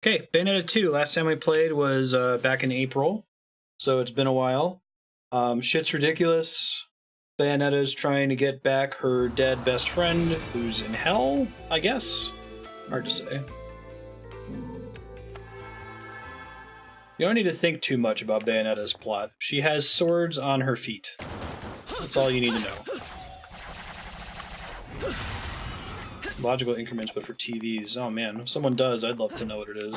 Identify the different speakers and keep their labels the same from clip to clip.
Speaker 1: Okay, Bayonetta 2. Last time we played was back in April, so it's been a while. Shit's ridiculous. Bayonetta's trying to get back her dead best friend, who's in hell, I guess? Hard to say. You don't need to think too much about Bayonetta's plot. She has swords on her feet. That's all you need to know. Logical increments, but for TVs. Oh man, if someone does, I'd love to know what it is.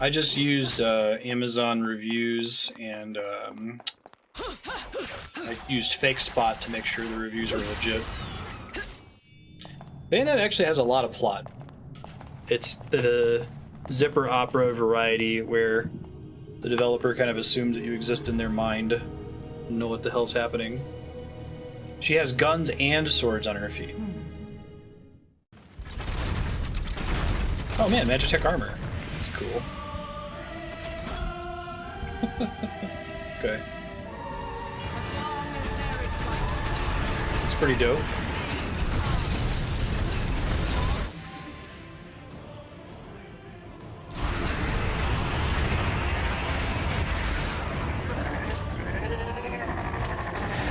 Speaker 1: I just used Amazon reviews, and I used Fake Spot to make sure the reviews were legit. Bayonetta actually has a lot of plot. It's the zipper opera variety where the developer kind of assumes that you exist in their mind and know what the hell's happening. She has guns and swords on her feet. Oh man, Magitech armor. That's cool. Okay. It's pretty dope.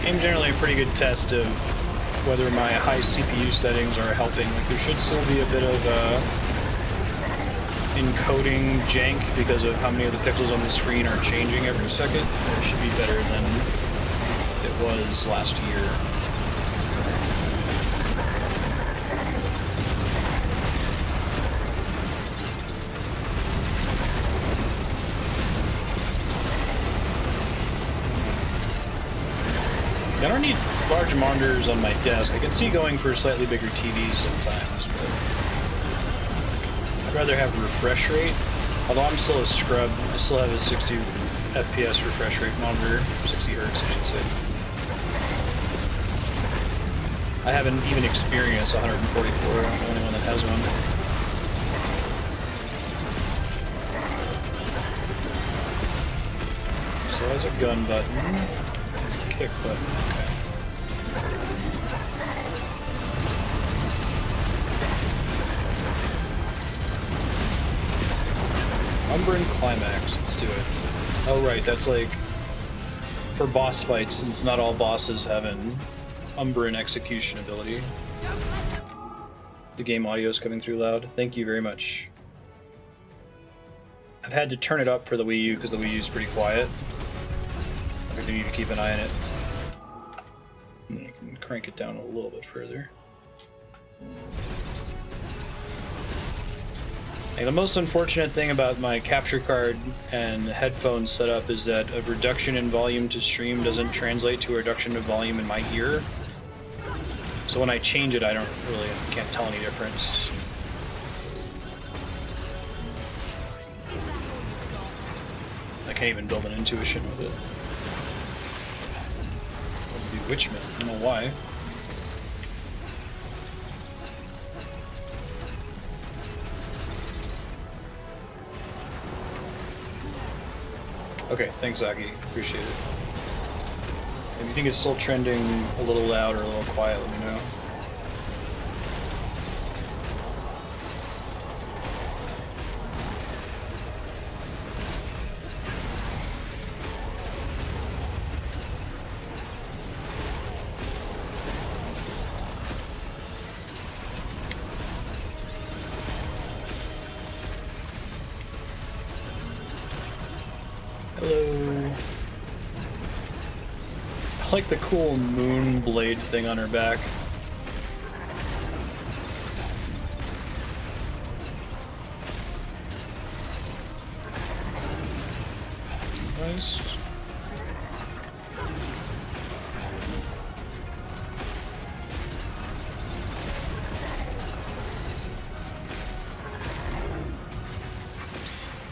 Speaker 1: Game generally a pretty good test of whether my high CPU settings are helping. Like, there should still be a bit of encoding jank because of how many of the pixels on the screen are changing every second. It should be better than it was last year. I don't need large monitors on my desk. I can see going for slightly bigger TVs sometimes, but I'd rather have a refresh rate. Although I'm still a scrub, I still have a 60 FPS refresh rate monitor, 60 hertz, I should say. I haven't even experienced 144. I'm the only one that has one. So has a gun button. Kick button, okay. Umbran Climax, let's do it. Oh right, that's like for boss fights, since not all bosses have an Umbran execution ability. The game audio is coming through loud. Thank you very much. I've had to turn it up for the Wii U because the Wii U is pretty quiet. I need to keep an eye on it. And I can crank it down a little bit further. And the most unfortunate thing about my capture card and headphones setup is that a reduction in volume to stream doesn't translate to a reduction of volume in my ear. So when I change it, I can't tell any difference. I can't even build an intuition with it. Bewitchment, I don't know why. Okay, thanks Zaki, appreciate it. If you think it's still trending a little loud or a little quiet, let me know. Hello. I like the cool moon blade thing on her back. Nice.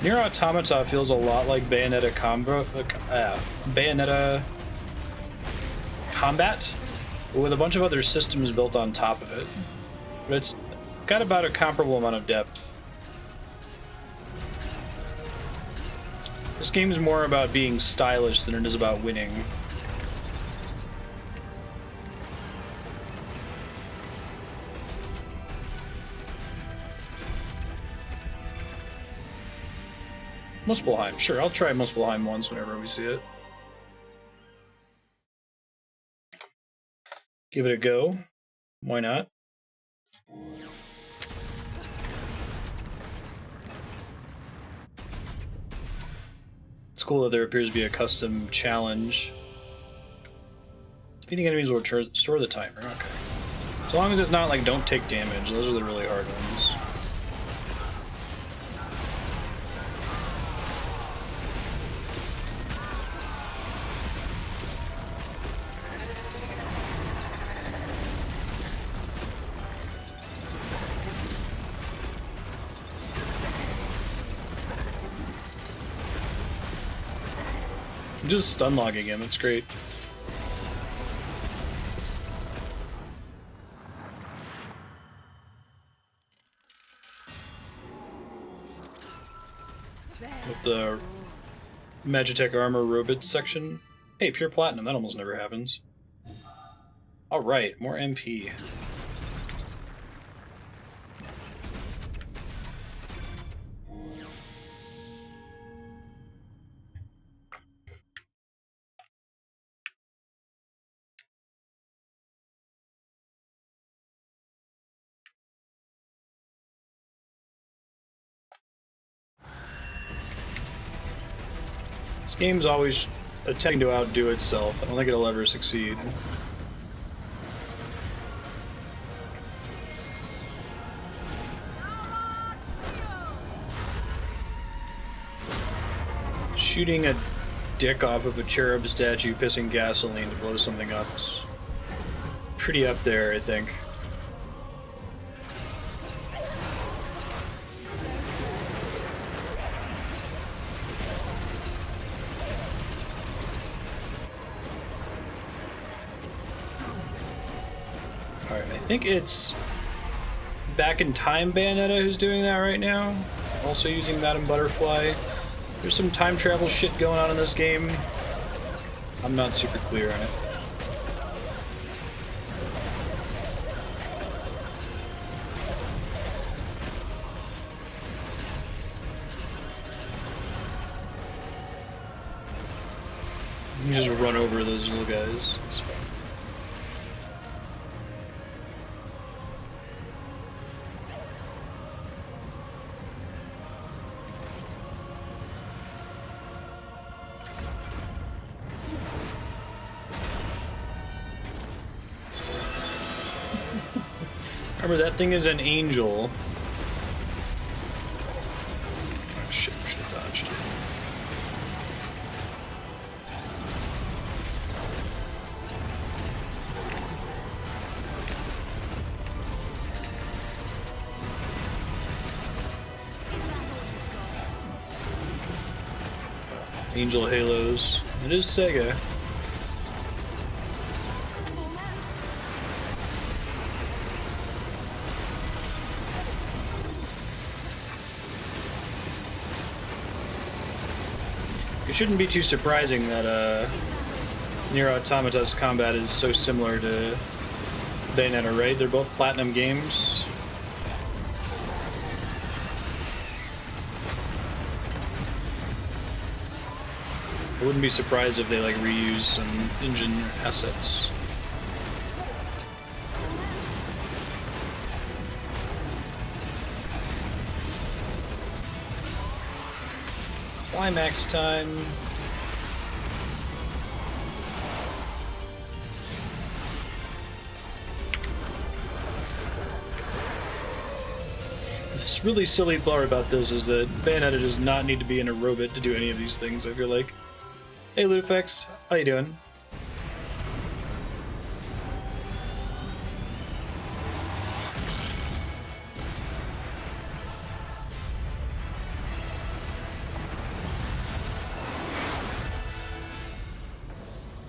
Speaker 1: Nier Automata feels a lot like Bayonetta Bayonetta Combat, but with a bunch of other systems built on top of it. But it's got about a comparable amount of depth. This game is more about being stylish than it is about winning. Muspelheim. Sure, I'll try Muspelheim once whenever we see it. Give it a go. Why not? It's cool that there appears to be a custom challenge. Defeating enemies will restore the timer. Okay. As long as it's not like don't take damage, those are the really hard ones. I'm just stun logging him, it's great. With the Magitech armor robot section. Hey, pure platinum, that almost never happens. Alright, more MP. This game's always attempting to outdo itself. I don't think it'll ever succeed. Shooting a dick off of a cherub statue, pissing gasoline to blow something up is pretty up there, I think. Alright, I think it's Back in Time Bayonetta who's doing that right now. Also using Madame Butterfly. There's some time travel shit going on in this game. I'm not super clear on it. You can just run over those little guys. It's fun. Remember, that thing is an angel. Oh shit, I should have dodged. Angel Halos. It is Sega. It shouldn't be too surprising that Nier Automata's combat is so similar to Bayonetta, right? They're both Platinum games. I wouldn't be surprised if they like reuse some engine assets. Climax time. This really silly part about this is that Bayonetta does not need to be in a robot to do any of these things, I feel like. Hey Ludifex, how you doing?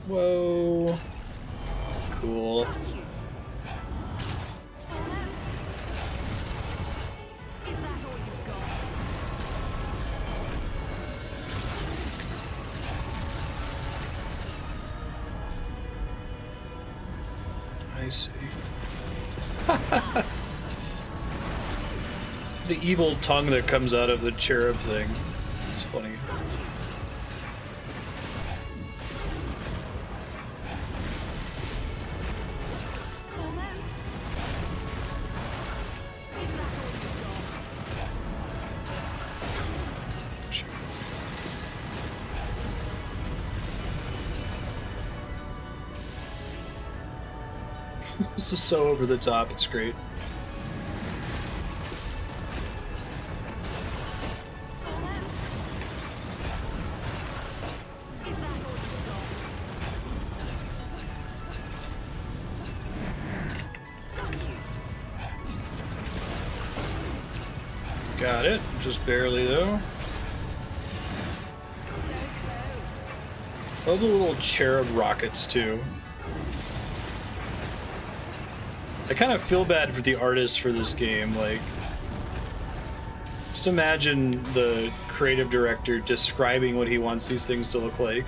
Speaker 1: Whoa. Cool. I see. The evil tongue that comes out of the cherub thing. It's funny. This is so over the top, it's great. Got it, just barely though. Love the little cherub rockets too. I kind of feel bad for the artists for this game, like, just imagine the creative director describing what he wants these things to look like.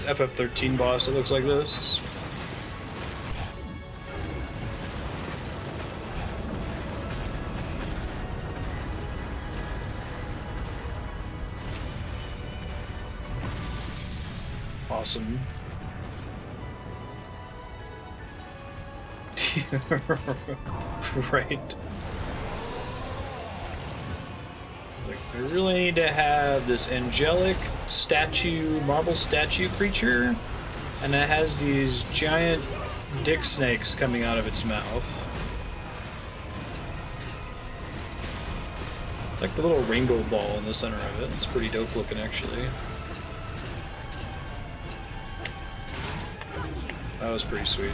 Speaker 1: FF13 boss, it looks like this. Awesome. Right. Like, I really need to have this angelic statue, marble statue creature, and it has these giant dick snakes coming out of its mouth. Like the little rainbow ball in the center of it. It's pretty dope looking, actually. That was pretty sweet.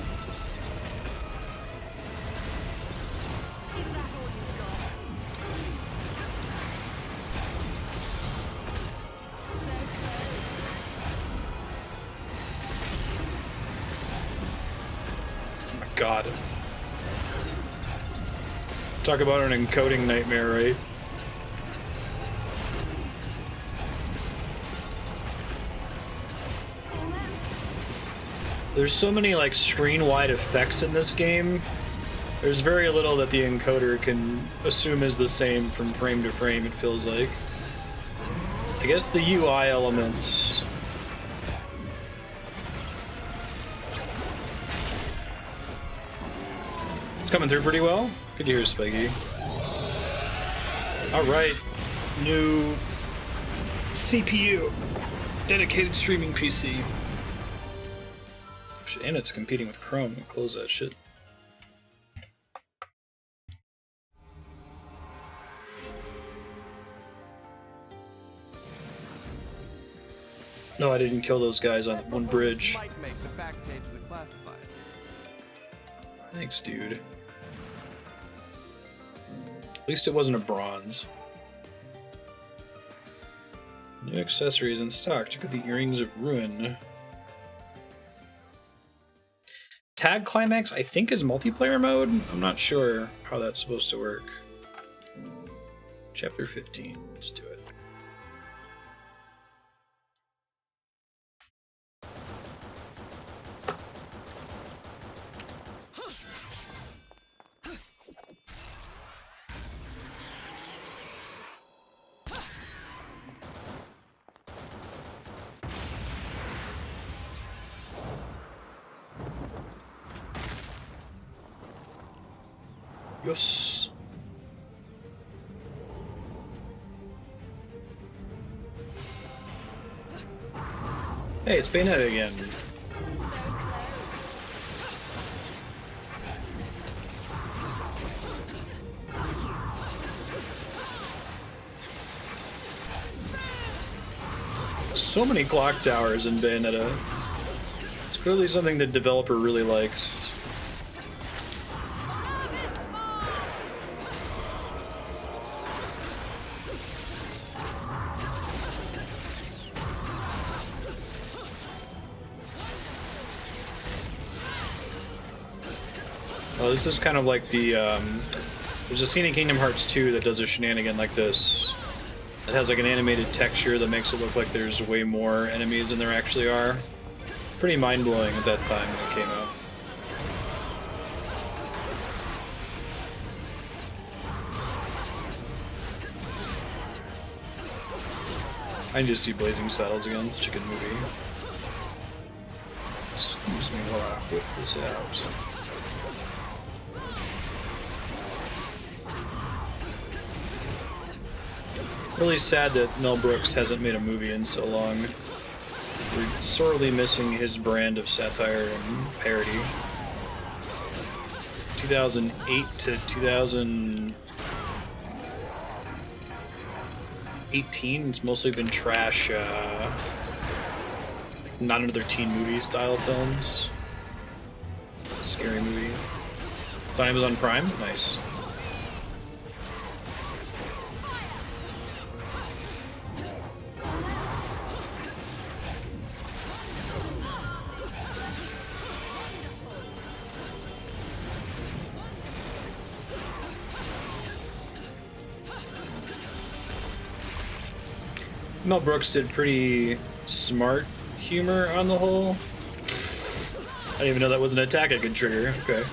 Speaker 1: God. Talk about an encoding nightmare, right? There's so many like screen-wide effects in this game. There's very little that the encoder can assume is the same from frame to frame, it feels like. I guess the UI elements. Coming through pretty well. Good to hear, Speggy. Alright. New CPU. Dedicated streaming PC. And it's competing with Chrome. Close that shit. No, I didn't kill those guys on one bridge. Thanks, dude. At least it wasn't a bronze. New accessories in stock. Check out the Earrings of Ruin. Tag Climax, I think, is multiplayer mode. I'm not sure how that's supposed to work. Chapter 15. Let's do it. Yes. Hey, it's Bayonetta again. So many clock towers in Bayonetta. It's clearly something the developer really likes. Oh, this is kind of like the, there's a scene in Kingdom Hearts 2 that does a shenanigan like this. It has like an animated texture that makes it look like there's way more enemies than there actually are. Pretty mind-blowing at that time when it came out. I need to see Blazing Saddles again. Such a good movie. Excuse me while I whip this out. Really sad that Mel Brooks hasn't made a movie in so long. We're sorely missing his brand of satire and parody. 2008 to 2018, it's mostly been trash, not another teen movie style films. Scary movie. It's on Amazon Prime? Nice. Mel Brooks did pretty smart humor on the whole. I didn't even know that was an attack I could trigger. Okay.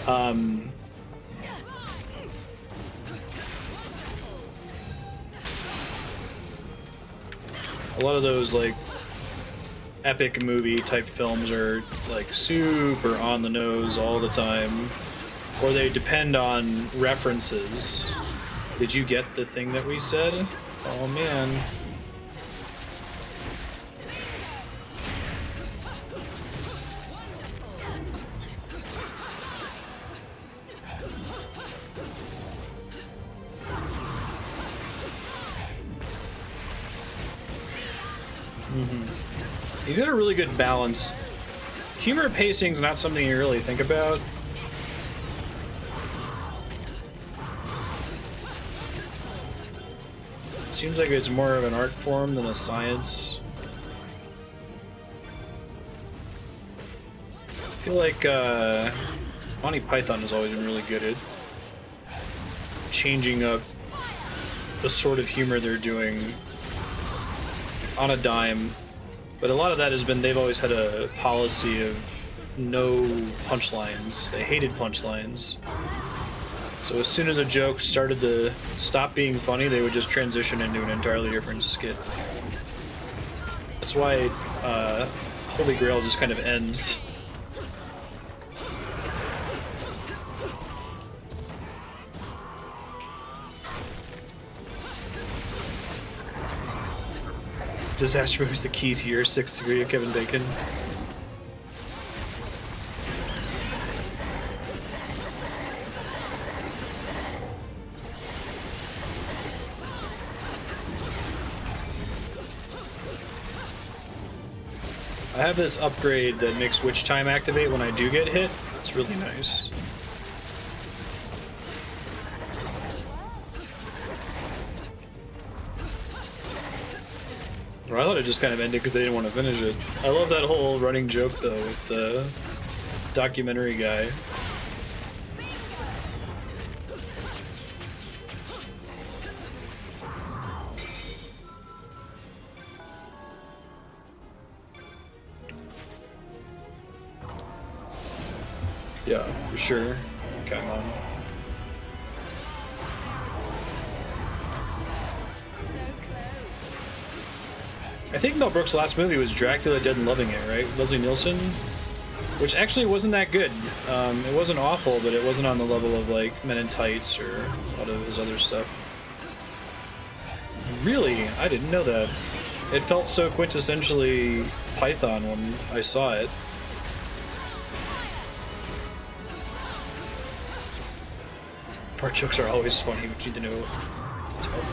Speaker 1: A lot of those like epic movie type films are like super on the nose all the time, or they depend on references. Did you get the thing that we said? Oh man. He's got a really good balance. Humor pacing's not something you really think about. Seems like it's more of an art form than a science. I feel like Monty Python has always been really good at changing up the sort of humor they're doing on a dime. But a lot of that has been they've always had a policy of no punchlines. They hated punchlines. So as soon as a joke started to stop being funny, they would just transition into an entirely different skit. That's why Holy Grail just kind of ends. Disaster Movie is the key to your 6th degree of Kevin Bacon. I have this upgrade that makes Witch Time activate when I do get hit. It's really nice. Or I thought it just kind of ended because they didn't want to finish it. I love that whole running joke though with the documentary guy. Yeah, for sure. Come on. I think Mel Brooks' last movie was Dracula Dead and Loving It, right? Leslie Nielsen? Which actually wasn't that good. It wasn't awful, but it wasn't on the level of like Men in Tights or a lot of his other stuff. Really? I didn't know that. It felt so quintessentially Python when I saw it. Part jokes are always funny, but you need to know to tell them.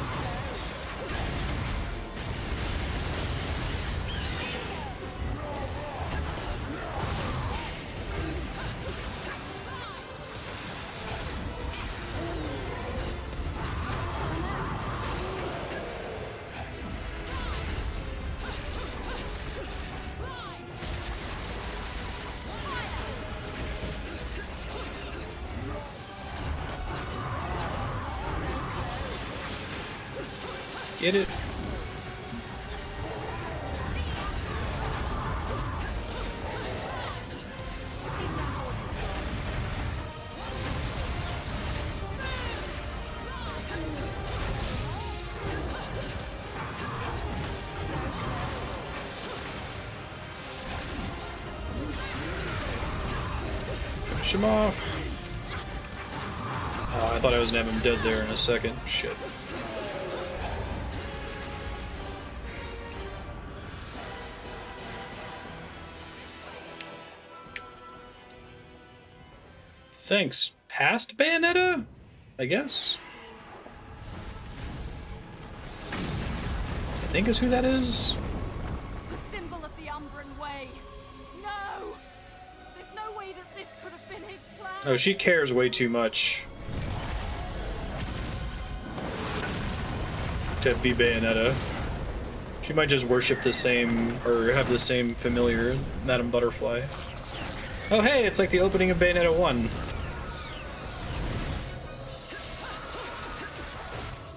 Speaker 1: Get it? Finish him off. Oh, I thought I was gonna have him dead there in a second. Shit. Thanks. Past Bayonetta? I guess? I think is who that is.
Speaker 2: The symbol of the Umbran Way. No! There's no way that this could have been his plan.
Speaker 1: Oh, she cares way too much to be Bayonetta. She might just worship the same, or have the same familiar, Madame Butterfly. Oh hey, it's like the opening of Bayonetta 1.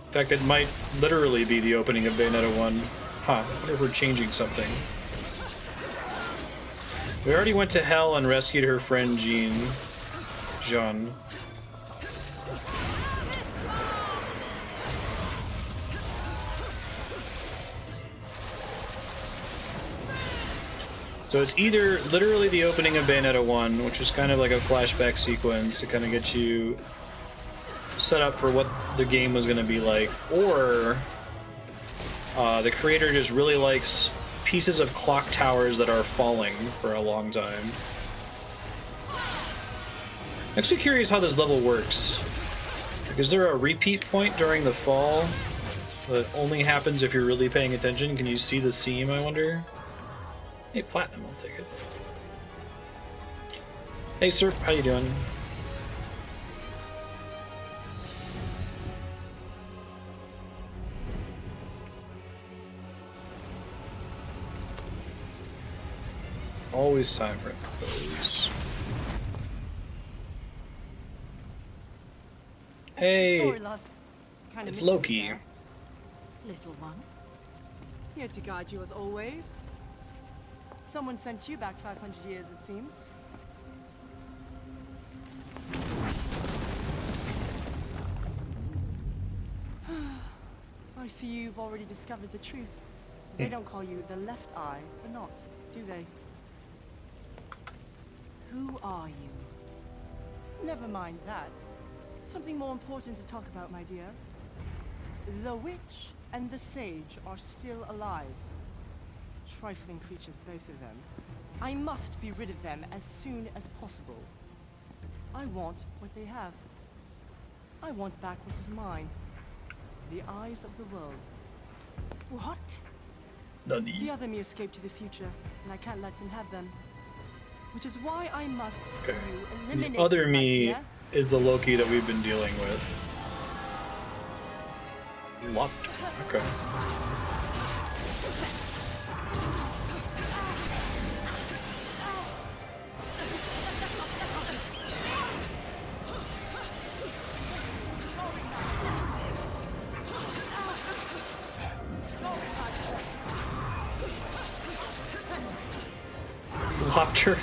Speaker 1: In fact, it might literally be the opening of Bayonetta 1. Huh, I wonder if we're changing something. We already went to hell and rescued her friend Jean. So it's either literally the opening of Bayonetta 1, which is kind of like a flashback sequence to kind of get you set up for what the game was going to be like, or the creator just really likes pieces of clock towers that are falling for a long time. Actually curious how this level works. Is there a repeat point during the fall that only happens if you're really paying attention? Can you see the seam, I wonder? Hey, Platinum, I'll take it. Hey, sir, how you doing? Always time for those. Hey,
Speaker 2: Sorry, love.
Speaker 1: it's Loki.
Speaker 2: Little one. Here to guide you as always. Someone sent you back 500 years, it seems. I see you've already discovered the truth. They don't call you the left eye for naught, do they? Who are you? Never mind that. Something more important to talk about, my dear. The witch and the sage are still alive. Trifling creatures, both of them. I must be rid of them as soon as possible. I want what they have. I want back what is mine. The eyes of the world. What?
Speaker 1: Nani?
Speaker 2: The other me escaped to the future, and I can't let him have them. Which is why I must see you eliminate
Speaker 1: The other
Speaker 2: him,
Speaker 1: me
Speaker 2: idea.
Speaker 1: is the Loki that we've been dealing with. What? Okay. Lobster.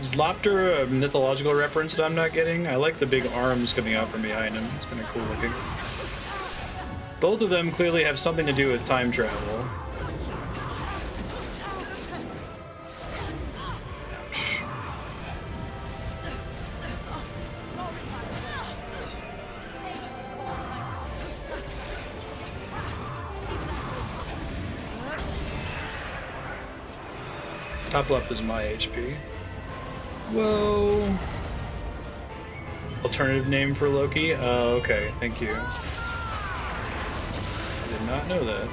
Speaker 1: Is Lopter a mythological reference that I'm not getting? I like the big arms coming out from behind him. It's kind of cool looking. Both of them clearly have something to do with time travel. Ouch. Top left is my HP. Whoa. Alternative name for Loki? Oh, okay. Thank you. I did not know that.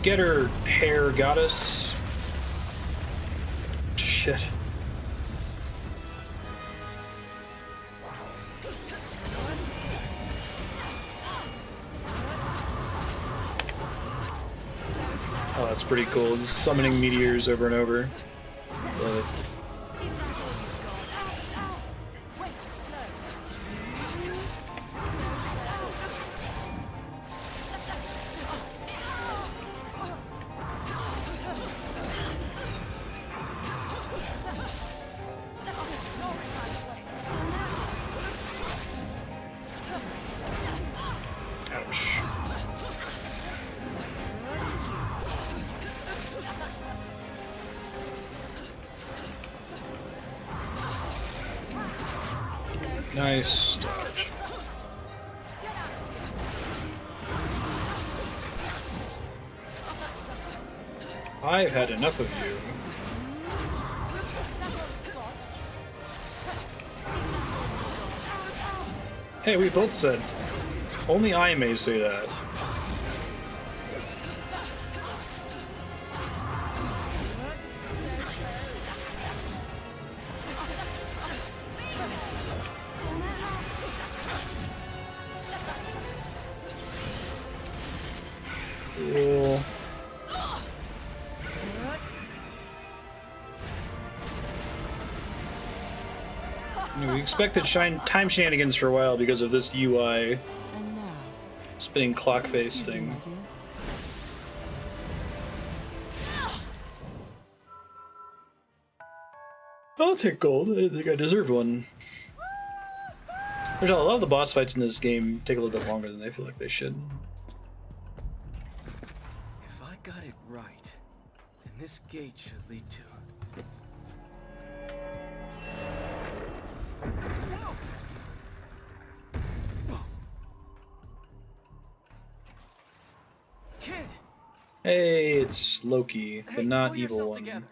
Speaker 1: Get her, hair goddess. Shit. Oh, that's pretty cool. Just summoning meteors over and over. Love it. Ouch. Nice dodge. I've had enough of you. Hey, we both said only I may say that. Cool. We expected time shenanigans for a while because of this UI spinning clock face thing. I'll take gold. I think I deserve one. There's a lot of the boss fights in this game take a little bit longer than they feel like they should.
Speaker 3: If I got it right, then this gate should lead to... Kid!
Speaker 1: Hey, it's Loki, the not evil one.
Speaker 3: Together.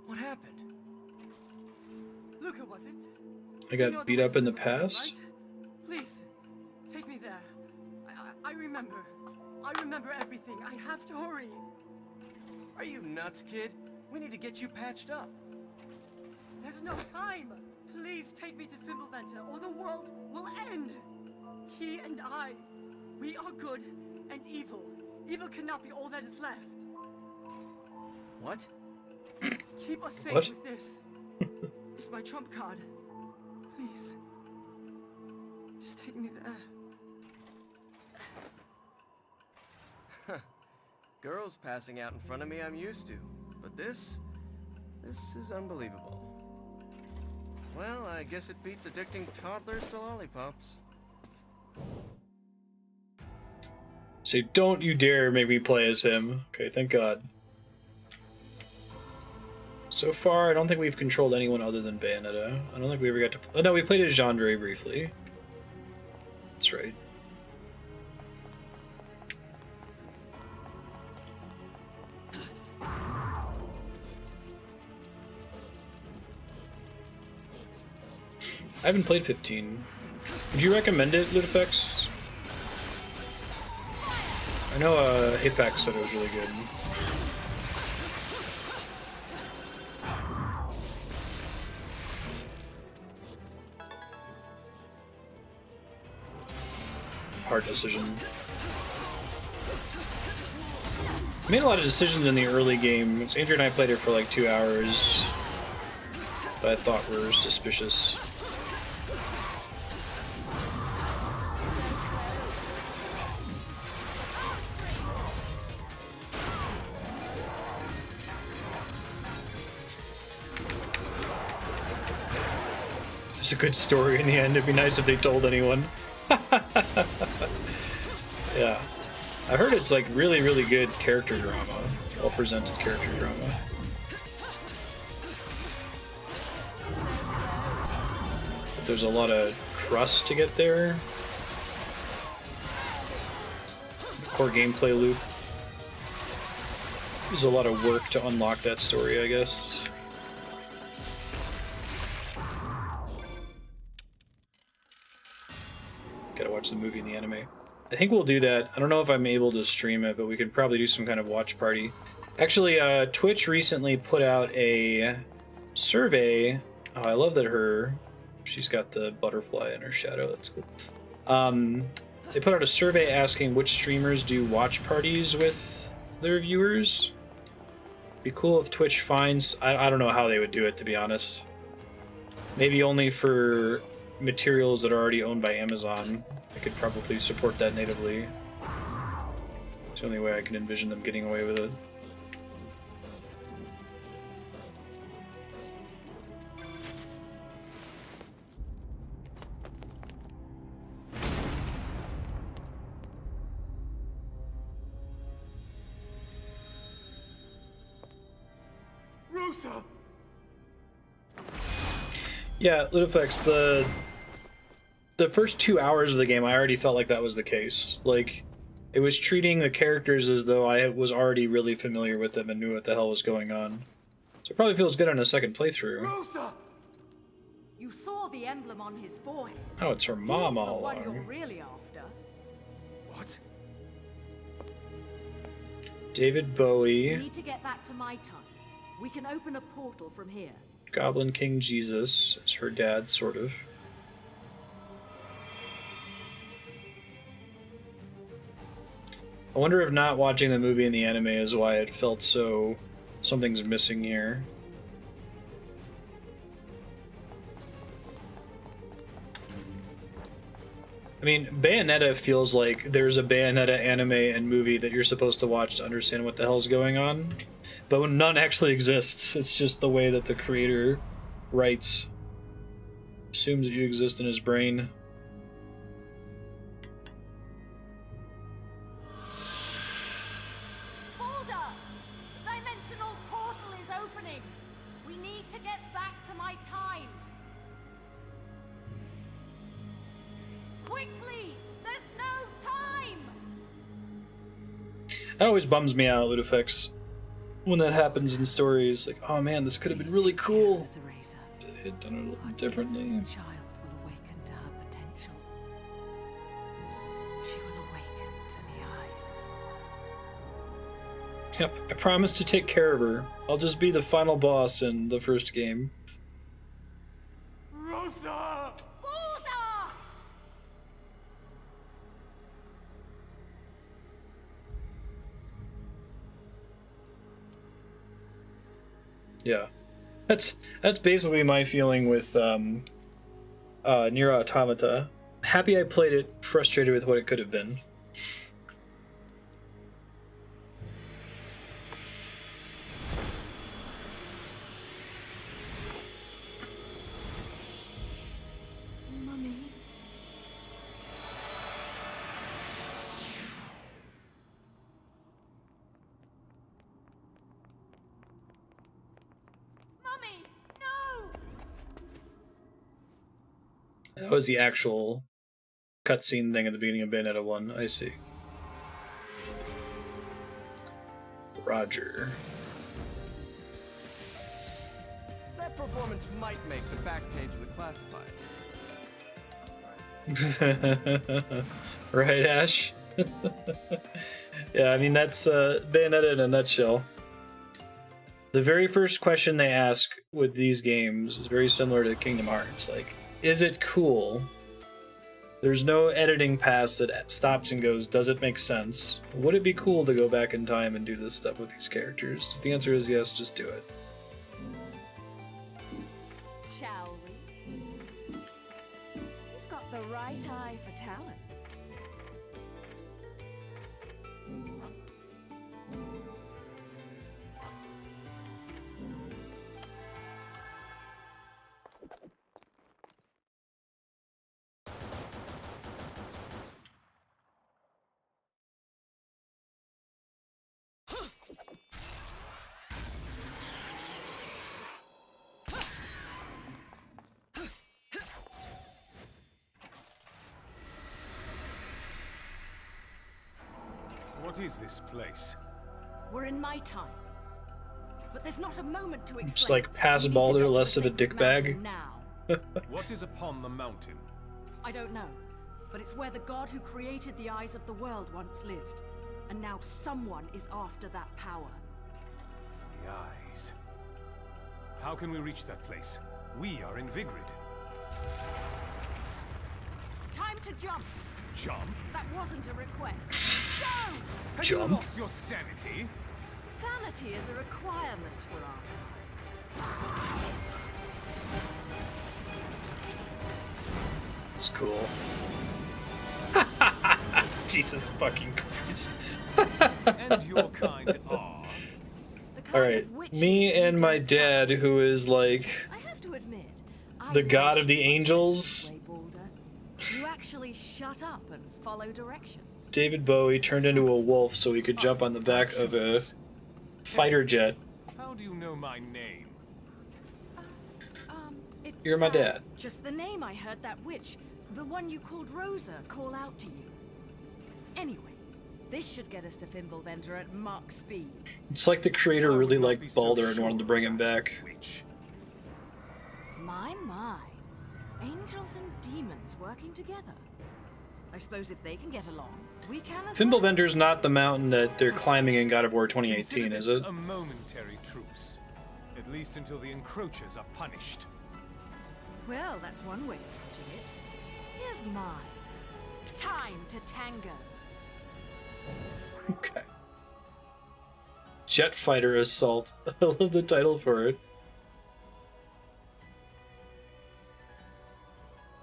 Speaker 3: What happened?
Speaker 2: Luca, was it?
Speaker 1: I got beat up in the past?
Speaker 2: Right? Please, take me there. I remember. I remember everything. I have to hurry.
Speaker 3: Are you nuts, kid? We need to get you patched up.
Speaker 2: There's no time. Please take me to Fimbleventer, or the world will end. He and I, we are good and evil. Evil cannot be all that is left.
Speaker 3: What?
Speaker 2: Keep us safe
Speaker 1: What?
Speaker 2: with this. It's my trump card. Please. Just take me there.
Speaker 3: Girls passing out in front of me I'm used to. But this is unbelievable. Well, I guess it beats addicting toddlers to lollipops.
Speaker 1: So don't you dare make me play as him. Okay, thank God. So far, I don't think we've controlled anyone other than Bayonetta. I don't think we ever got to... Oh no, we played as Jeandre briefly. That's right. I haven't played 15. Would you recommend it, Ludifex? I know Apex said it was really good. Hard decision. Made a lot of decisions in the early game. So Andrew and I played it for like 2 hours that I thought were suspicious. It's a good story in the end. It'd be nice if they told anyone. Yeah. I heard it's like really, really good character drama. Well presented character drama. But there's a lot of crust to get there. Core gameplay loop. There's a lot of work to unlock that story, I guess. Gotta watch the movie and the anime. I think we'll do that. I don't know if I'm able to stream it, but we could probably do some kind of watch party. Actually, Twitch recently put out a survey. Oh, I love that she's got the butterfly in her shadow. That's cool. They put out a survey asking which streamers do watch parties with their viewers. Be cool if Twitch finds... I don't know how they would do it, to be honest. Maybe only for materials that are already owned by Amazon. I could probably support that natively. It's the only way I can envision them getting away with it.
Speaker 3: Rosa!
Speaker 1: Yeah, Ludifex, the first 2 hours of the game, I already felt like that was the case. Like, it was treating the characters as though I was already really familiar with them and knew what the hell was going on. So it probably feels good on a second playthrough.
Speaker 3: Rosa!
Speaker 4: You saw the emblem on his forehead.
Speaker 1: Oh, it's her mom
Speaker 4: Who's
Speaker 1: all
Speaker 4: the one you're
Speaker 1: along.
Speaker 4: really after?
Speaker 3: What?
Speaker 1: David
Speaker 4: We
Speaker 1: Bowie,
Speaker 4: need to get back to my time. We can open a portal from here.
Speaker 1: Goblin King Jesus is her dad, sort of. I wonder if not watching the movie and the anime is why it felt so... something's missing here. I mean, Bayonetta feels like there's a Bayonetta anime and movie that you're supposed to watch to understand what the hell's going on, but none actually exists. It's just the way that the creator writes. Assumes that you exist in his brain.
Speaker 4: Order! The dimensional portal is opening. We need to get back to my time. Quickly! There's no time!
Speaker 1: That always bums me out, Ludifex. When that happens in stories, like, oh man, this could have been really cool. They had done it a little differently.
Speaker 4: Child will awaken to her potential. She will awaken to the eyes of the world.
Speaker 1: Yep, I promise to take care of her. I'll just be the final boss in the first game.
Speaker 3: Rosa!
Speaker 4: Order!
Speaker 1: Yeah. That's basically my feeling with Nier Automata. Happy I played it, frustrated with what it could have been.
Speaker 2: Mummy.
Speaker 4: Mummy! No!
Speaker 1: That was the actual cutscene thing at the beginning of Bayonetta 1. I see. Roger.
Speaker 3: That performance might make the back page of the classified.
Speaker 1: Right, Ash? Yeah, I mean, that's Bayonetta in a nutshell. The very first question they ask with these games is very similar to Kingdom Hearts. Like, is it cool? There's no editing pass that stops and goes, does it make sense? Would it be cool to go back in time and do this stuff with these characters? The answer is yes, just do it.
Speaker 4: Shall we?
Speaker 2: You've got the right eye for talent.
Speaker 5: What is this place?
Speaker 4: We're in my time. But there's not a moment to explain.
Speaker 1: Just like pass
Speaker 4: We need
Speaker 1: Balder
Speaker 4: to get to
Speaker 1: less
Speaker 4: the
Speaker 1: of a
Speaker 4: sacred
Speaker 1: dickbag.
Speaker 4: mountain Now.
Speaker 5: What is upon the mountain?
Speaker 4: I don't know, but it's where the god who created the eyes of the world once lived. And now someone is after that power.
Speaker 5: The eyes. How can we reach that place? We are in Vigrid.
Speaker 4: Time to jump!
Speaker 5: Jump?
Speaker 4: That wasn't a request.
Speaker 5: Have you
Speaker 1: Jump?
Speaker 5: lost your sanity?
Speaker 4: Sanity is a requirement for our
Speaker 1: It's cool. Jesus fucking Christ.
Speaker 5: And your kind are.
Speaker 4: the kind
Speaker 1: Alright,
Speaker 4: of witches
Speaker 1: me
Speaker 4: you
Speaker 1: and my
Speaker 4: don't
Speaker 1: dad, who is like
Speaker 4: I have to admit,
Speaker 1: the
Speaker 4: I
Speaker 1: god
Speaker 4: like
Speaker 1: of the
Speaker 4: you much
Speaker 1: angels.
Speaker 4: better this way, Balder. You actually shut up and follow directions.
Speaker 1: David Bowie turned into a wolf so he could jump on the back of a fighter jet.
Speaker 5: How do you know my name?
Speaker 4: It's,
Speaker 1: You're my dad.
Speaker 4: Just the name I heard that witch, the one you called Rosa, call out to you. Anyway, this should get us to Fimbulvender at Mach speed.
Speaker 1: It's like the creator
Speaker 5: I would
Speaker 1: really
Speaker 5: not be
Speaker 1: liked
Speaker 5: so
Speaker 1: Balder and
Speaker 5: sure
Speaker 1: wanted to bring him
Speaker 5: of that,
Speaker 1: back.
Speaker 5: witch.
Speaker 4: My. Angels and demons working together. I suppose if they can get along, we can as well.
Speaker 1: Fimbulvender's not the mountain that they're climbing in God of War 2018,
Speaker 5: Consider
Speaker 1: is
Speaker 5: this
Speaker 1: it?
Speaker 5: a momentary truce, at least until the encroachers are punished.
Speaker 4: Well, that's one way of putting it. Here's mine. Time to tango.
Speaker 1: Okay. Jet Fighter Assault. I love the title for it.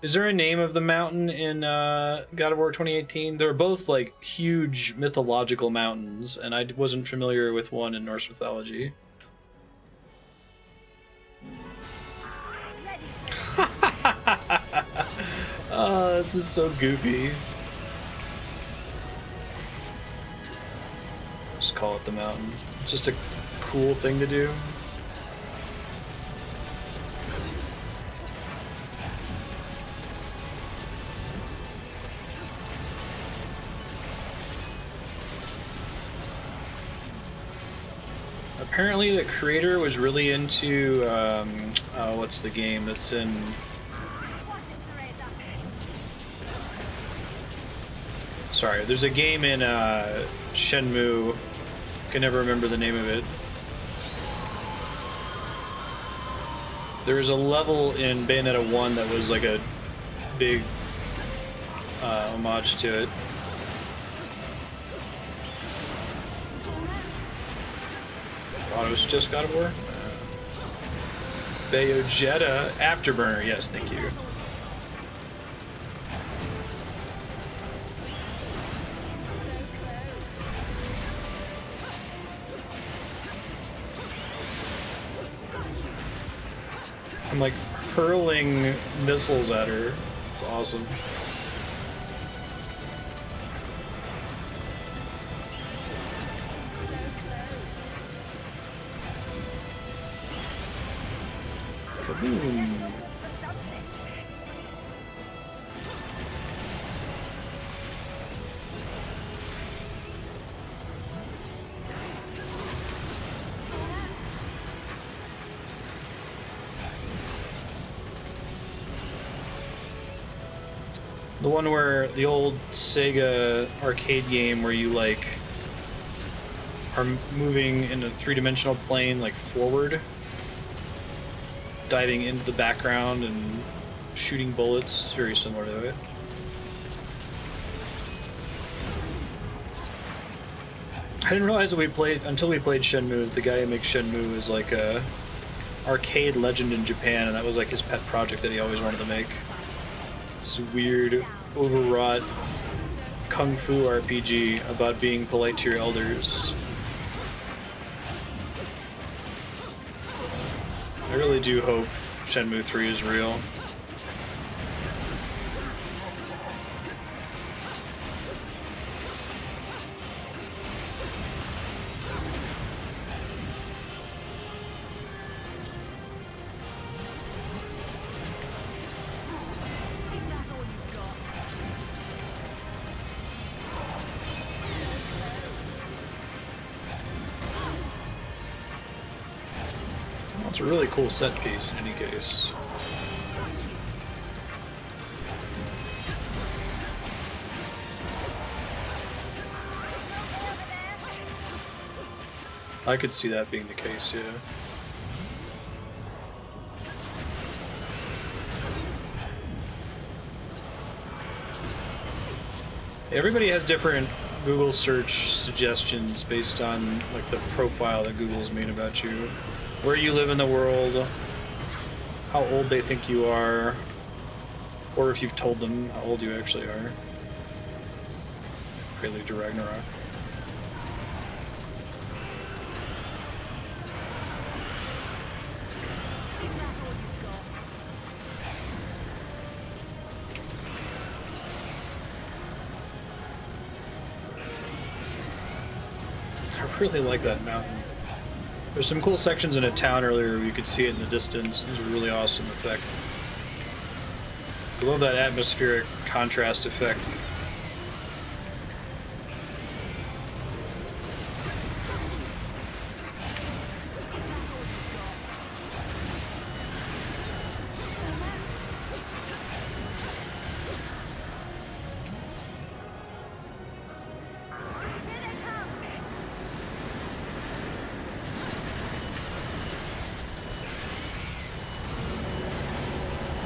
Speaker 1: Is there a name of the mountain in God of War 2018? They're both like huge mythological mountains, and I wasn't familiar with one in Norse mythology. Oh, this is so goofy. Just call it the mountain. It's just a cool thing to do. Apparently the creator was really into, what's the game that's in... Sorry, there's a game in Shenmue, I can never remember the name of it. There was a level in Bayonetta 1 that was like a big homage to it. Thought it was just God of War? Bayonetta Afterburner, yes, thank you. I'm like hurling missiles at her. It's awesome. Kaboom. The one where the old Sega arcade game where you like are moving in a three-dimensional plane like forward, diving into the background and shooting bullets, very similar to it. I didn't realize that until we played Shenmue, the guy who makes Shenmue is like a arcade legend in Japan, and that was like his pet project that he always wanted to make. This weird, overwrought kung fu RPG about being polite to your elders. I really do hope Shenmue 3 is real.
Speaker 4: Is that all you've got?
Speaker 1: Well, it's a really cool set piece in any case. I could see that being the case, yeah. Everybody has different Google search suggestions based on like the profile that Google's made about you, where you live in the world, how old they think you are, or if you've told them how old you actually are. Prelude to Ragnarok. I really like that mountain. There's some cool sections in a town earlier where you could see it in the distance. It was a really awesome effect. I love that atmospheric contrast effect.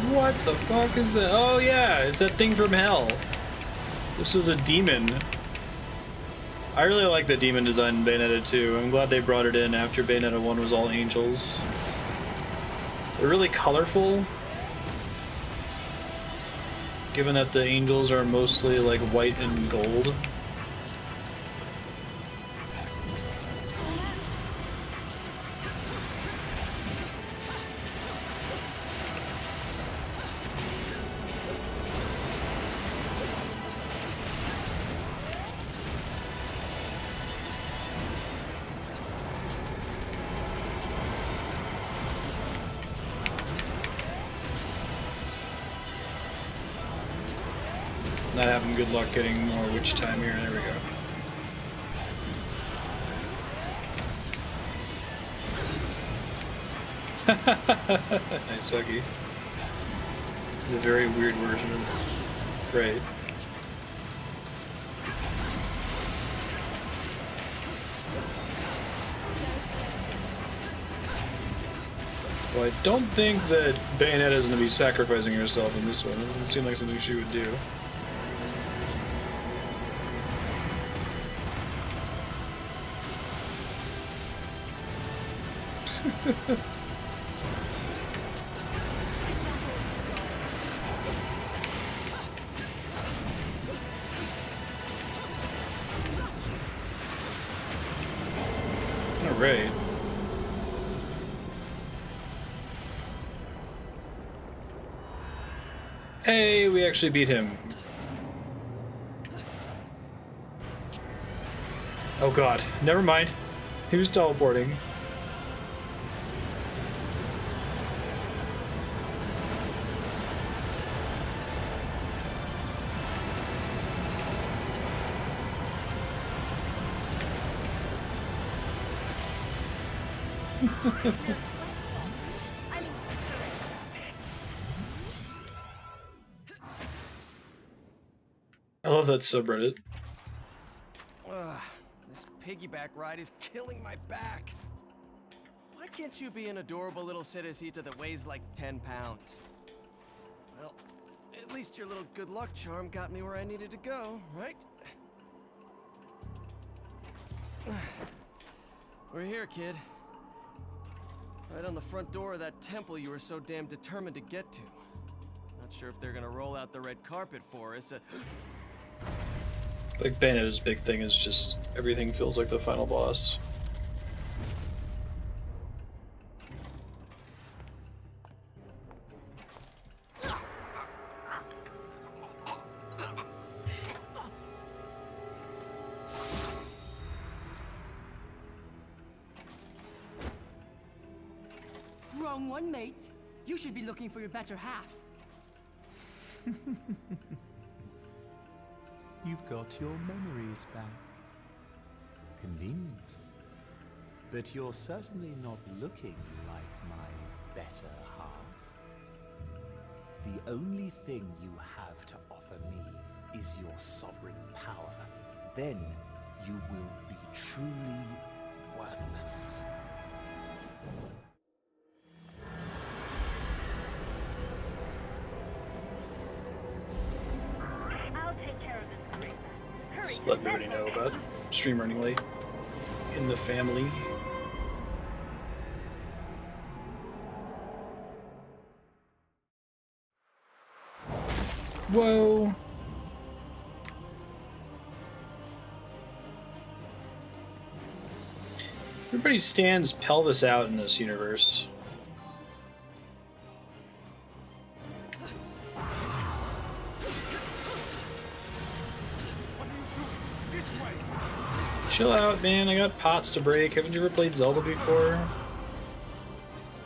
Speaker 1: What the fuck is that? Oh yeah, it's that thing from hell. This is a demon. I really like the demon design in Bayonetta 2. I'm glad they brought it in after Bayonetta 1 was all angels. They're really colorful, given that the angels are mostly like white and gold. Not having good luck getting more witch time here. There we go. Nice huggy. The very weird version of great. Well, I don't think that Bayonetta is going to be sacrificing herself in this one. It doesn't seem like something she would do. All right. Hey, we actually beat him. Oh god, never mind. He was teleporting. I love that subreddit.
Speaker 3: This piggyback ride is killing my back. Why can't you be an adorable little Cerecita that weighs like 10 pounds? Well, at least your little good luck charm got me where I needed to go, right? We're here, kid. Right on the front door of that temple you were so damn determined to get to. Not sure if they're gonna roll out the red carpet for us.
Speaker 1: Like Bayonetta's big thing is just everything feels like the final boss.
Speaker 2: Wrong one, mate. You should be looking for your better half.
Speaker 6: You've got your memories back. Convenient. But you're certainly not looking like my better half. The only thing you have to offer me is your sovereign power. Then you will be truly worthless.
Speaker 7: I'll take care of this, Teresa. Hurry,
Speaker 1: let everybody know about stream running late in the family. Whoa. Everybody stands pelvis out in this universe. Chill out, man. I got pots to break. Haven't you ever played Zelda before?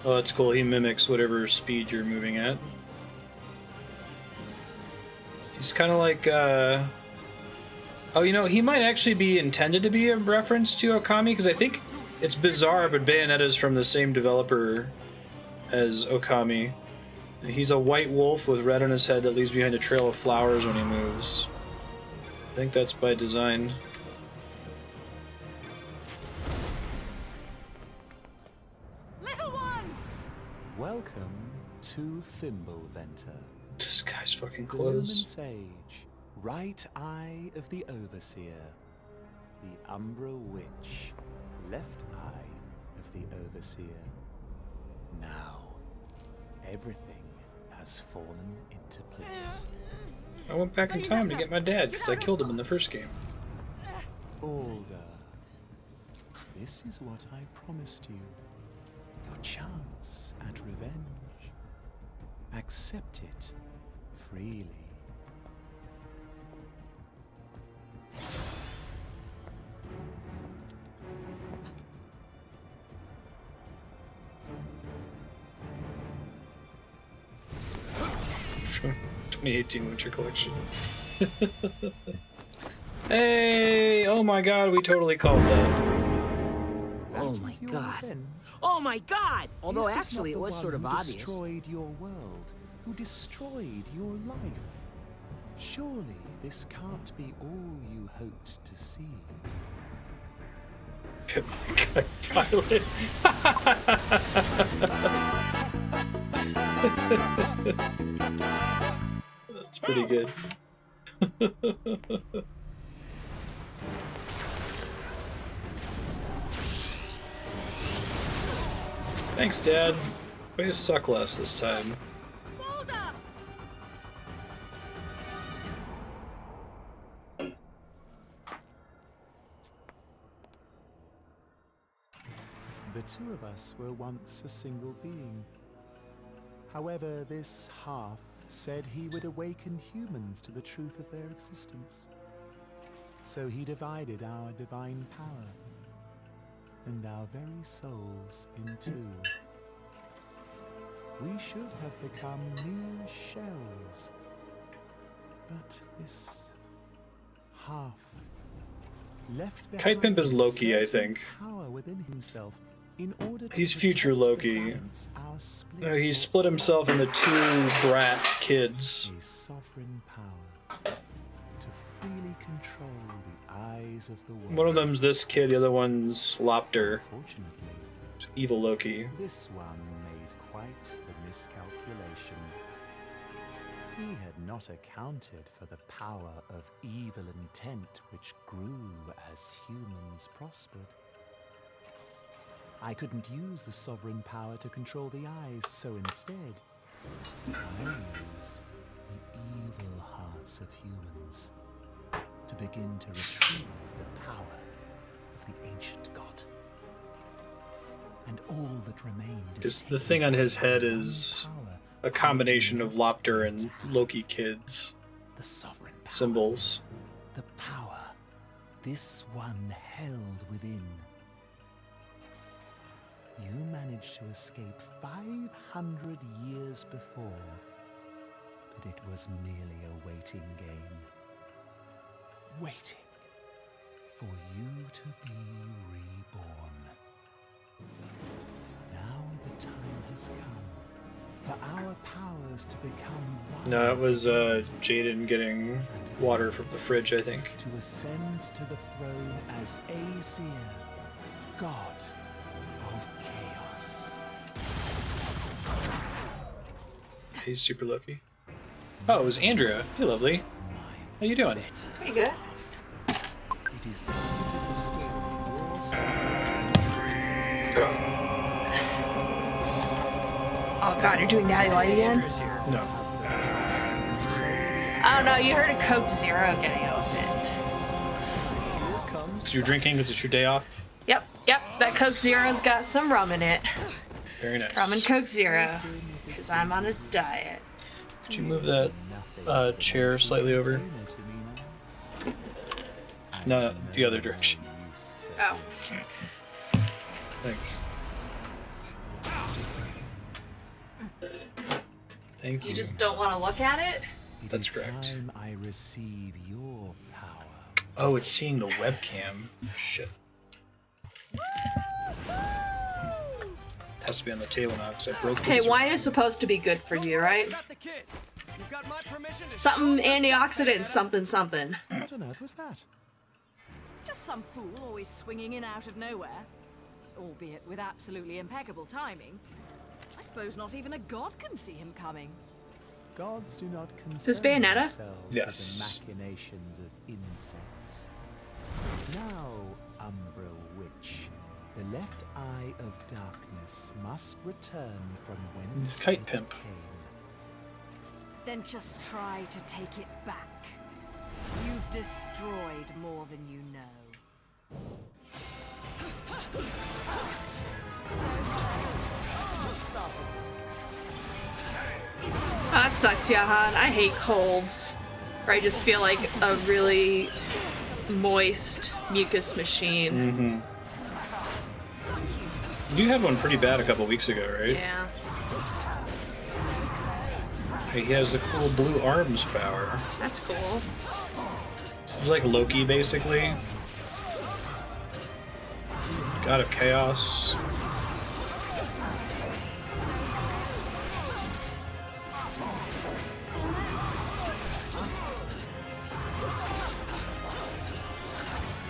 Speaker 1: Oh, that's cool. He mimics whatever speed you're moving at. He's kind of like, oh, you know, he might actually be intended to be a reference to Okami, because I think it's bizarre, but Bayonetta is from the same developer as Okami. He's a white wolf with red on his head that leaves behind a trail of flowers when he moves. I think that's by design.
Speaker 4: Little one!
Speaker 6: Welcome to Fimbulventer.
Speaker 1: This guy's fucking
Speaker 6: Gloom
Speaker 1: close.
Speaker 6: and Sage, right eye of the Overseer, the Umbra Witch, left eye of the Overseer. Now, everything has fallen into place.
Speaker 1: I went back in time to get my dad because I killed him in the first game.
Speaker 6: Alda, this is what I promised you. Your chance at revenge. Accept it freely.
Speaker 1: From 2018 Winter Collection. Hey! Oh my god, we totally called that.
Speaker 7: Oh
Speaker 6: That
Speaker 7: my
Speaker 6: is your
Speaker 7: god.
Speaker 6: revenge.
Speaker 7: Oh my god! Although
Speaker 6: Is this
Speaker 7: actually
Speaker 6: not
Speaker 7: it
Speaker 6: the
Speaker 7: was
Speaker 6: one
Speaker 7: sort of
Speaker 6: who
Speaker 7: obvious.
Speaker 6: destroyed your world, who destroyed your life? Surely this can't be all you hoped to see.
Speaker 1: Pilot. That's pretty good. Thanks, Dad. Way to suck less this time.
Speaker 4: Hold up!
Speaker 6: The two of us were once a single being. However, this half said he would awaken humans to the truth of their existence. So he divided our divine power and our very souls in two. We should have become mere shells. But this half left
Speaker 1: Kite Pimp is
Speaker 6: behind
Speaker 1: Loki, I
Speaker 6: certain
Speaker 1: think.
Speaker 6: power within himself in order to
Speaker 1: He's future
Speaker 6: protect the
Speaker 1: Loki.
Speaker 6: balance our split
Speaker 1: No, he
Speaker 6: world
Speaker 1: split himself into two brat kids.
Speaker 6: a sovereign power to freely control the eyes of the world.
Speaker 1: One of them's this kid, the other one's Lopter.
Speaker 6: Fortunately,
Speaker 1: Evil Loki.
Speaker 6: this one made quite the miscalculation. He had not accounted for the power of evil intent which grew as humans prospered. I couldn't use the sovereign power to control the eyes, so instead, I used the evil hearts of humans to begin to retrieve the power of the ancient god. And all that remained is
Speaker 1: The thing on his head
Speaker 6: taken
Speaker 1: is
Speaker 6: power
Speaker 1: a combination of Lopter and Loki kids
Speaker 6: the sovereign power,
Speaker 1: symbols.
Speaker 6: the power this one held within. You managed to escape 500 years before, but it was merely a waiting game. Waiting for you to be reborn. Now the time has come for our powers to become one.
Speaker 1: No, it was Jaden getting water from the fridge, I think.
Speaker 6: To ascend to the throne as Aesir, god of chaos.
Speaker 1: He's super lucky. Oh, it was Andrea. Hey, lovely. How you doing?
Speaker 8: Pretty good.
Speaker 6: It is time to restore your
Speaker 8: Oh god, you're doing Natty Light again?
Speaker 1: No.
Speaker 8: I don't know, you heard of Coke Zero getting opened.
Speaker 1: So you're drinking because it's your day off?
Speaker 8: Yep, that Coke Zero's got some rum in it.
Speaker 1: Very nice.
Speaker 8: Rum and Coke Zero. Because I'm on a diet.
Speaker 1: Could you move that chair slightly over? No, the other direction.
Speaker 8: Oh.
Speaker 1: Thanks. Thank you.
Speaker 8: You just don't want to look at it?
Speaker 1: That's correct.
Speaker 6: Time I receive your power.
Speaker 1: Oh, it's seeing the webcam. Shit. It has to be on the table now because I broke the
Speaker 8: Hey, wine is supposed to be good for you, right?
Speaker 3: Got the kid. You've got my permission to
Speaker 8: Something antioxidant, something.
Speaker 6: What on earth was that?
Speaker 4: Just some fool always swinging in out of nowhere. Albeit with absolutely impeccable timing. I suppose not even a god can see him coming.
Speaker 6: Gods do not concern
Speaker 8: this Bayonetta?
Speaker 6: themselves
Speaker 1: Yes.
Speaker 6: with the machinations of insects. Now, Umbra Witch, the left eye of darkness must return from whence
Speaker 1: It's Kite
Speaker 6: it
Speaker 1: Pimp.
Speaker 6: came.
Speaker 4: Then just try to take it back. You've destroyed more than you know.
Speaker 8: Oh, that sucks, Yahan. I hate colds. Or I just feel like a really moist mucus machine.
Speaker 1: You had one pretty bad a couple weeks ago, right?
Speaker 8: Yeah.
Speaker 1: Hey, he has the cool blue arms power.
Speaker 8: That's cool.
Speaker 1: He's like Loki, basically. God of Chaos.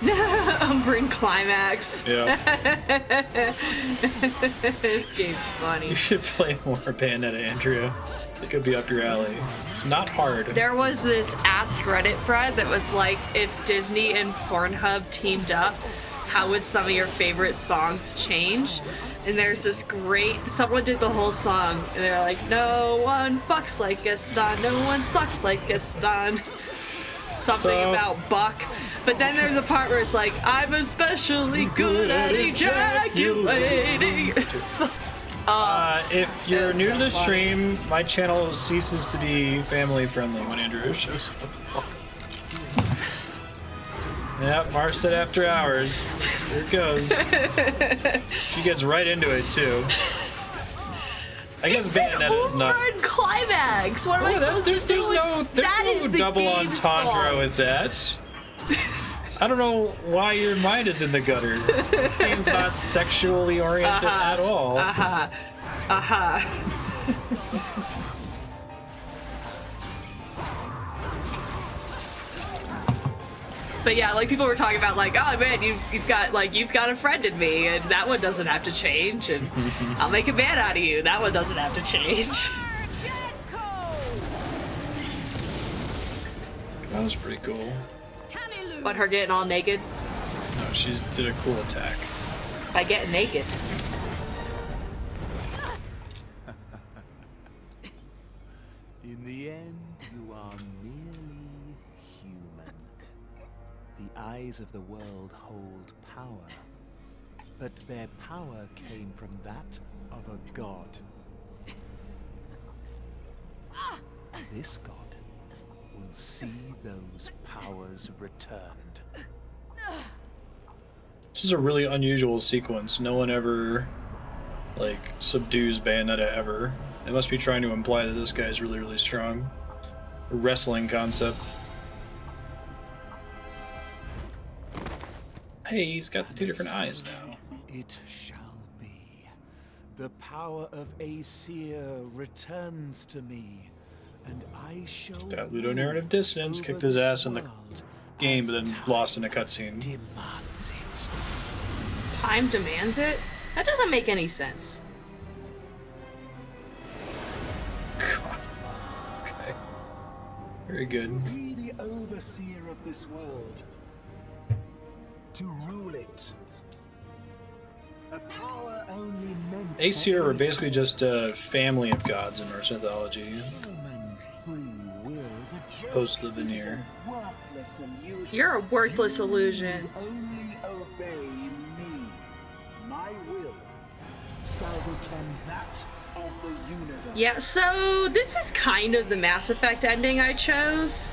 Speaker 8: Umbran Climax.
Speaker 1: Yeah.
Speaker 8: This game's funny.
Speaker 1: You should play more Bayonetta, Andrea. It could be up your alley. It's not hard.
Speaker 8: There was this Ask Reddit thread that was like, if Disney and Pornhub teamed up, how would some of your favorite songs change? And there's this great, someone did the whole song, and they're like, no one fucks like Gaston, no one sucks like Gaston. Something about Buck. But then there's a part where it's like, I'm especially good at ejaculating. So,
Speaker 1: if you're
Speaker 8: it's
Speaker 1: new
Speaker 8: so
Speaker 1: to the
Speaker 8: funny.
Speaker 1: stream, my channel ceases to be family friendly when Andrea shows up. Yep, Marstead after hours. Here it goes. She gets right into it too. I guess
Speaker 8: it's an
Speaker 1: Bayonetta is not.
Speaker 8: Umbran Climax. What am I supposed to do?
Speaker 1: There's no
Speaker 8: the
Speaker 1: double
Speaker 8: game's
Speaker 1: entendre
Speaker 8: fault.
Speaker 1: with that. I don't know why your mind is in the gutter. This game's not sexually oriented at all.
Speaker 8: But yeah, like people were talking about like, oh man, you've got a friend in me, and that one doesn't have to change, and I'll make a man out of you. That one doesn't have to change.
Speaker 1: That was pretty cool.
Speaker 8: But her getting all naked
Speaker 1: No, she did a cool attack.
Speaker 8: by getting naked.
Speaker 6: In the end, you are merely human. The eyes of the world hold power, but their power came from that of a god. This god will see those powers returned.
Speaker 1: This is a really unusual sequence. No one ever, like, subdues Bayonetta ever. They must be trying to imply that this guy is really, really strong. A wrestling concept. Hey, he's got the two different eyes now.
Speaker 6: It shall be. The power of Aesir returns to me, and I shall
Speaker 1: That ludonarrative dissonance
Speaker 6: over
Speaker 1: kicked his
Speaker 6: this
Speaker 1: ass in the
Speaker 6: world
Speaker 1: game, but
Speaker 6: as
Speaker 1: then
Speaker 6: time
Speaker 1: lost in a cutscene.
Speaker 6: demands it.
Speaker 8: Time demands it? That doesn't make any sense.
Speaker 1: Okay. Very
Speaker 6: To
Speaker 1: good.
Speaker 6: be the overseer of this world, to rule it. A power only meant
Speaker 1: Aesir were basically just a family of gods in Norse mythology.
Speaker 6: human free will is a joke.
Speaker 1: Post the veneer.
Speaker 6: Worthless illusion.
Speaker 8: You're a worthless illusion.
Speaker 6: You only obey me. My will shall become that of the universe.
Speaker 8: Yeah, so this is kind of the Mass Effect ending I chose.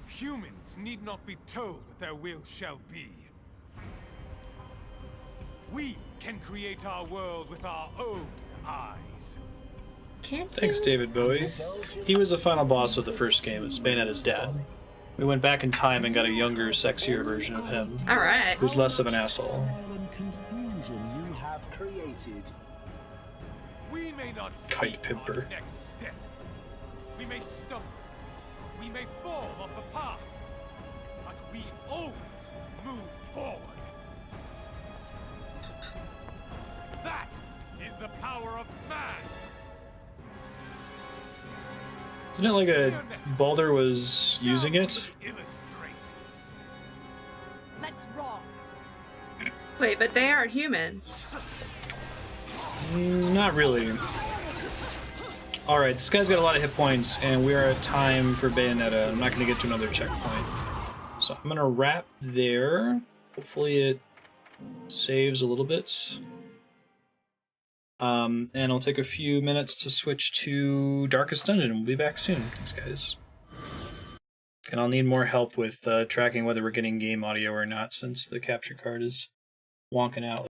Speaker 5: Humans need not be told what their will shall be. We can create our world with our own eyes.
Speaker 8: Can't
Speaker 1: Thanks, David Bowie. He was the final boss of the first game. It's Bayonetta's dad. We went back in time and got a younger, sexier version of him,
Speaker 8: Alright.
Speaker 1: who's less of an asshole.
Speaker 6: And confusion you have created.
Speaker 5: We may not
Speaker 1: Kite
Speaker 5: see
Speaker 1: pimper.
Speaker 5: our next step. We may stumble. We may fall off the path. But we always move forward. That is the power of man.
Speaker 1: Isn't it like a Baldur was using it?
Speaker 5: Illustrate.
Speaker 2: Let's rock.
Speaker 8: Wait, but they aren't human.
Speaker 1: Not really. Alright, this guy's got a lot of hit points, and we are at time for Bayonetta. I'm not going to get to another checkpoint. So I'm going to wrap there. Hopefully it saves a little bit. And it'll take a few minutes to switch to Darkest Dungeon. We'll be back soon. Thanks, guys. And I'll need more help with tracking whether we're getting game audio or not, since the capture card is wonking out.